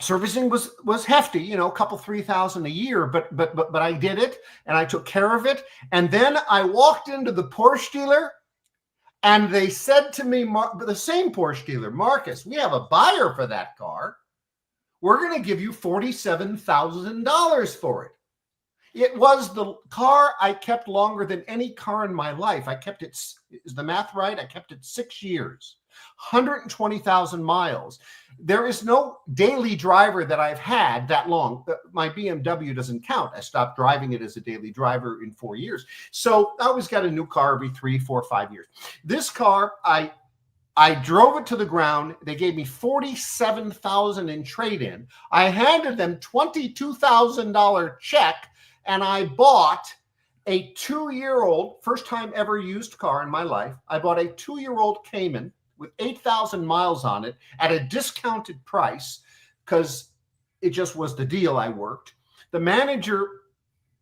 [SPEAKER 2] servicing was hefty, you know, a couple, $3,000 a year, but I did it, and I took care of it. And then I walked into the Porsche dealer, and they said to me, the same Porsche dealer, Marcus, we have a buyer for that car. We're going to give you $47,000 for it. It was the car I kept longer than any car in my life. I kept it, is the math right? I kept it 6 years, 120,000 miles. There is no daily driver that I've had that long. My BMW doesn't count. I stopped driving it as a daily driver in 4 years. So I always got a new car every 3, 4, 5 years. This car, I drove it to the ground. They gave me $47,000 in trade-in. I handed them $22,000 check, and I bought a 2-year-old, first time ever used car in my life. I bought a 2-year-old Cayman with 8,000 miles on it at a discounted price, because it just was the deal I worked. The manager,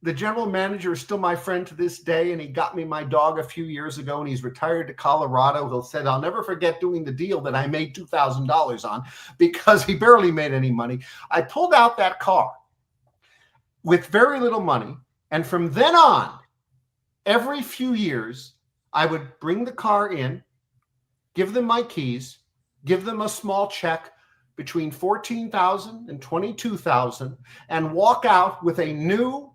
[SPEAKER 2] the general manager, is still my friend to this day, and he got me my dog a few years ago, and he's retired to Colorado. He said, I'll never forget doing the deal that I made $2,000 on, because he barely made any money. I pulled out that car with very little money, and from then on, every few years, I would bring the car in, give them my keys, give them a small check between $14,000 and $22,000, and walk out with a new,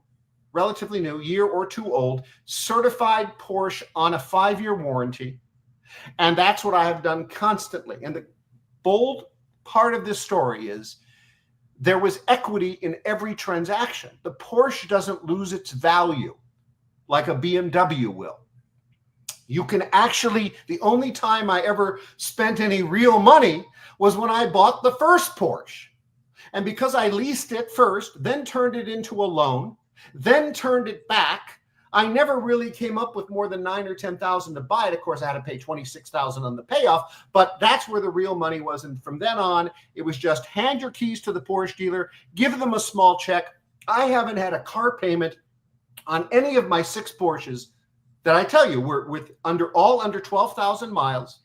[SPEAKER 2] relatively new, year or two old, certified Porsche on a 5-year warranty. And that's what I have done constantly. And the bold part of this story is there was equity in every transaction. The Porsche doesn't lose its value like a BMW will. You can actually, the only time I ever spent any real money was when I bought the first Porsche. And because I leased it first, then turned it into a loan, then turned it back, I never really came up with more than $9,000 or $10,000 to buy it. Of course, I had to pay $26,000 on the payoff, but that's where the real money was. And from then on, it was just hand your keys to the Porsche dealer, give them a small check. I haven't had a car payment on any of my 6 Porsches that I tell you were with under 12,000 miles,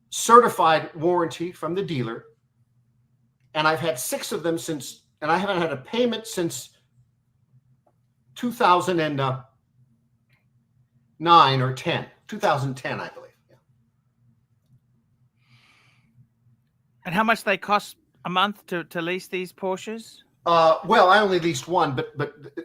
[SPEAKER 2] certified warranty from the dealer. And I've had 6 of them since, and I haven't had a payment since 2009 or 10, 2010, I believe. Yeah.
[SPEAKER 1] And how much they cost a month to lease these Porsches?
[SPEAKER 2] Well, I only leased one, but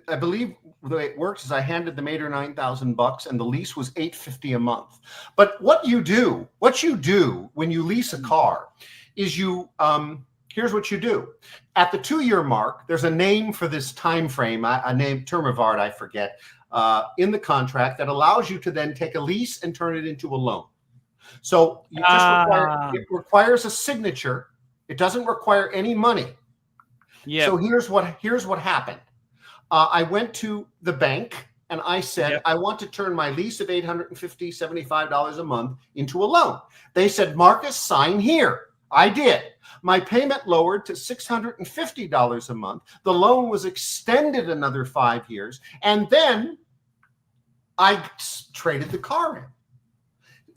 [SPEAKER 2] I believe the way it works is I handed them $8,000 or $9,000, and the lease was $850 a month. But what you do when you lease a car is here's what you do. At the 2-year mark, there's a name for this time frame, a term of art I forget, in the contract that allows you to then take a lease and turn it into a loan. So you just it requires a signature. It doesn't require any money.
[SPEAKER 1] Yeah.
[SPEAKER 2] So here's what happened. I went to the bank and I said, I want to turn my lease of $875 a month into a loan. They said, Marcus, sign here. I did. My payment lowered to $650 a month. The loan was extended another 5 years. And then I traded the car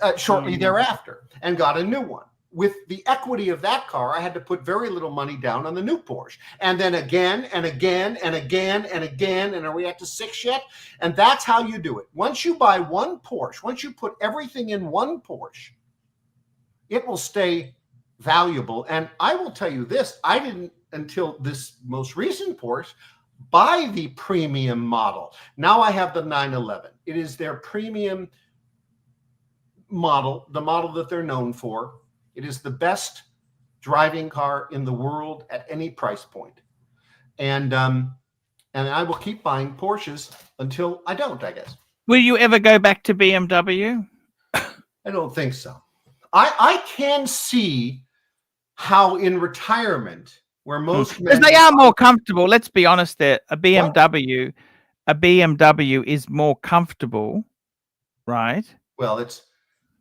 [SPEAKER 2] in shortly thereafter and got a new one. With the equity of that car, I had to put very little money down on the new Porsche. And then again and again and again and again. And are we at to 6 yet? And that's how you do it. Once you buy one Porsche, once you put everything in one Porsche, it will stay valuable. And I will tell you this, I didn't, until this most recent Porsche, buy the premium model. Now I have the 911. It is their premium model, the model that they're known for. It is the best driving car in the world at any price point. And I will keep buying Porsches until I don't, I guess.
[SPEAKER 1] Will you ever go back to BMW?
[SPEAKER 2] I don't think so. I can see how in retirement, where most men,
[SPEAKER 1] because they are more comfortable. Let's be honest there. A BMW is more comfortable, right?
[SPEAKER 2] Well,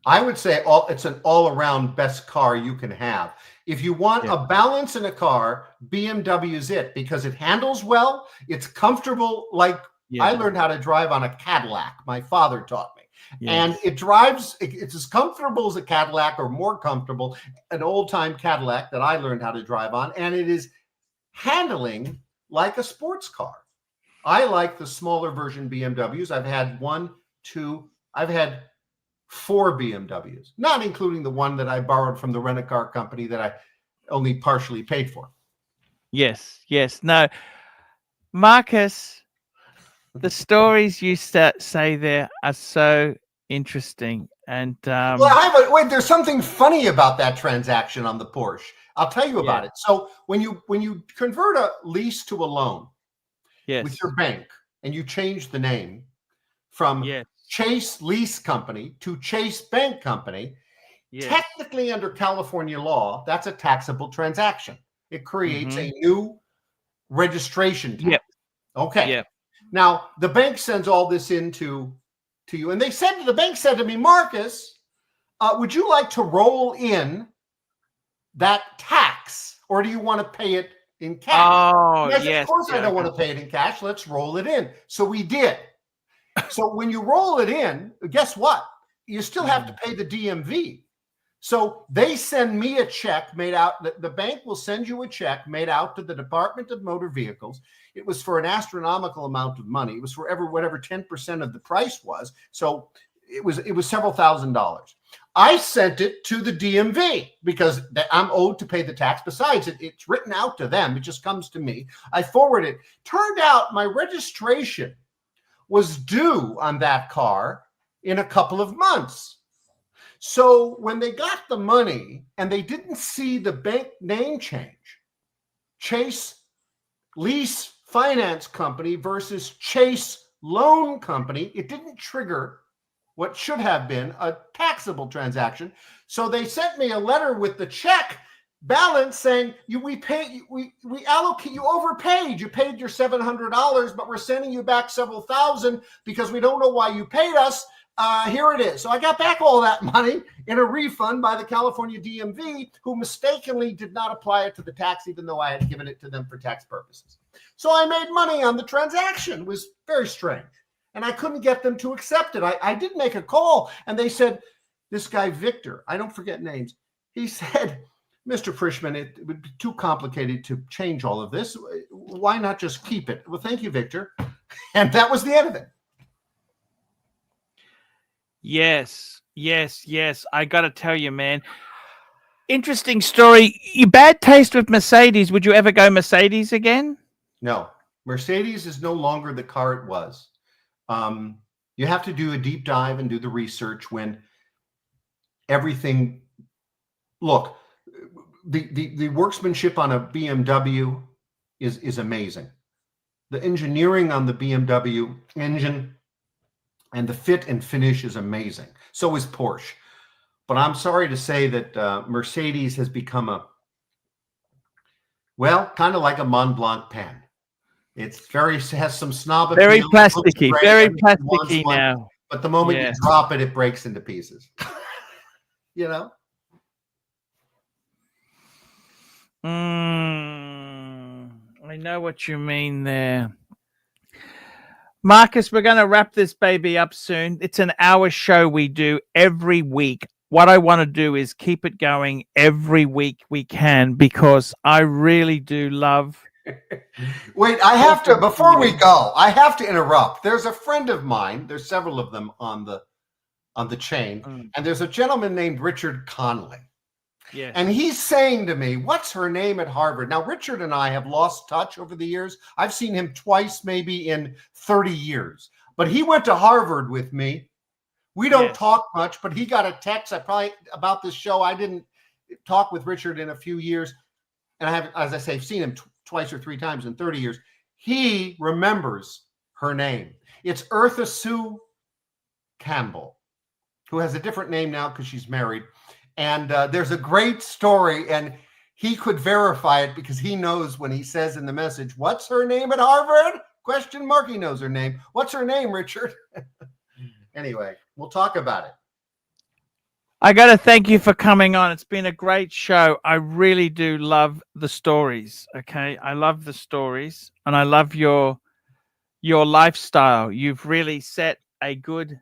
[SPEAKER 2] I would say it's an all-around best car you can have. If you want a balance in a car, BMW is it, because it handles well. It's comfortable. Like I learned how to drive on a Cadillac. My father taught me. Yes. And it drives, it's as comfortable as a Cadillac, or more comfortable, an old-time Cadillac that I learned how to drive on. And it is handling like a sports car. I like the smaller version BMWs. I've had 4 BMWs, not including the one that I borrowed from the rent-a-car company that I only partially paid for.
[SPEAKER 1] Yes. No, Marcus, the stories you say there are so interesting. And
[SPEAKER 2] well, there's something funny about that transaction on the Porsche. I'll tell you about it. So when you convert a lease to a loan with your bank, and you change the name from Chase Lease Company to Chase Bank Company, technically under California law, that's a taxable transaction. It creates a new registration tax. Okay. Now, the bank sends all this in to you, and the bank said to me, Marcus, would you like to roll in that tax, or do you want to pay it in cash?
[SPEAKER 1] Oh,
[SPEAKER 2] yes. Of course I don't want to pay it in cash. Let's roll it in. So we did. So when you roll it in, guess what? You still have to pay the DMV. So they send me a check made out. The bank will send you a check made out to the Department of Motor Vehicles. It was for an astronomical amount of money. It was for whatever 10% of the price was. So it was several $1,000s. I sent it to the DMV because I'm owed to pay the tax. Besides, it's written out to them. It just comes to me. I forward it. Turned out my registration was due on that car in a couple of months. So when they got the money and they didn't see the bank name change, Chase Lease Finance Company versus Chase Loan Company, it didn't trigger what should have been a taxable transaction. So they sent me a letter with the check balance saying we allocate, you overpaid. You paid your $700, but we're sending you back several thousand because we don't know why you paid us. Here it is. So I got back all that money in a refund by the California DMV, who mistakenly did not apply it to the tax, even though I had given it to them for tax purposes. So I made money on the transaction. It was very strange. And I couldn't get them to accept it. I did make a call, and they said, this guy, Victor, I don't forget names. He said, Mr. Frishman, it would be too complicated to change all of this. Why not just keep it? Well, thank you, Victor. And that was the end of it.
[SPEAKER 1] Yes. I got to tell you, man. Interesting story. Your bad taste with Mercedes. Would you ever go Mercedes again?
[SPEAKER 2] No, Mercedes is no longer the car it was. You have to do a deep dive and do the research when everything. Look, the workmanship on a BMW is amazing. The engineering on the BMW engine and the fit and finish is amazing. So is Porsche. But I'm sorry to say that Mercedes has become kind of like a Mont Blanc pen. It's has some snob appeal.
[SPEAKER 1] Very plasticky now.
[SPEAKER 2] But the moment you drop it, it breaks into pieces. You know?
[SPEAKER 1] I know what you mean there. Marcus, we're going to wrap this baby up soon. It's an hour show we do every week. What I want to do is keep it going every week we can, because I really do love...
[SPEAKER 2] Wait, I have to, before we go, I have to interrupt. There's a friend of mine. There's several of them on the chain. And there's a gentleman named Richard Conley.
[SPEAKER 1] Yes.
[SPEAKER 2] And he's saying to me, what's her name at Harvard? Now, Richard and I have lost touch over the years. I've seen him twice, maybe in 30 years. But he went to Harvard with me. We don't talk much, but he got a text about this show. I didn't talk with Richard in a few years. And I have, as I say, seen him twice or three times in 30 years. He remembers her name. It's Eartha Sue Campbell, who has a different name now because she's married. And there's a great story, and he could verify it because he knows when he says in the message, what's her name at Harvard? Question mark. He knows her name. What's her name, Richard? Anyway, we'll talk about it.
[SPEAKER 1] I got to thank you for coming on. It's been a great show. I really do love the stories. Okay. I love the stories, and I love your lifestyle. You've really set a good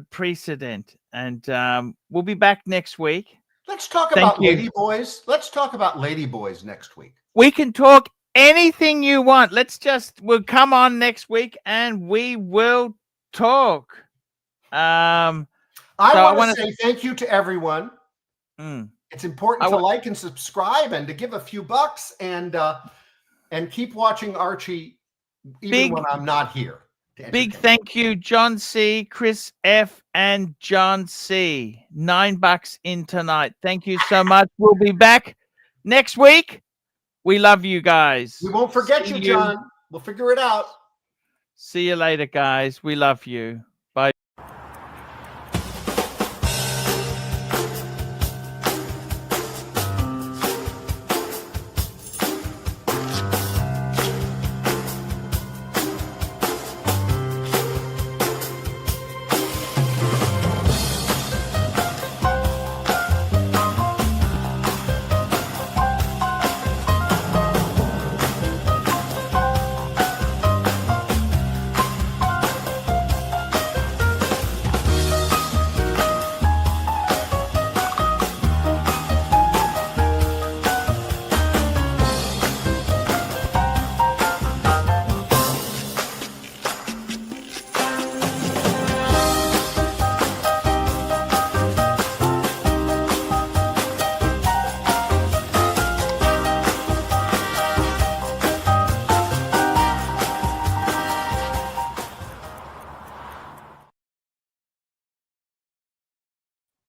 [SPEAKER 1] precedent, and we'll be back next week.
[SPEAKER 2] Let's talk about ladyboys. Let's talk about ladyboys next week.
[SPEAKER 1] We can talk anything you want. We'll come on next week and we will talk. I
[SPEAKER 2] want to say thank you to everyone. It's important to like and subscribe and to give a few bucks and keep watching Archie even when I'm not here.
[SPEAKER 1] Big thank you, John C., Chris F., and John C. $9 in tonight. Thank you so much. We'll be back next week. We love you guys.
[SPEAKER 2] We won't forget you, John. We'll figure it out.
[SPEAKER 1] See you later, guys. We love you.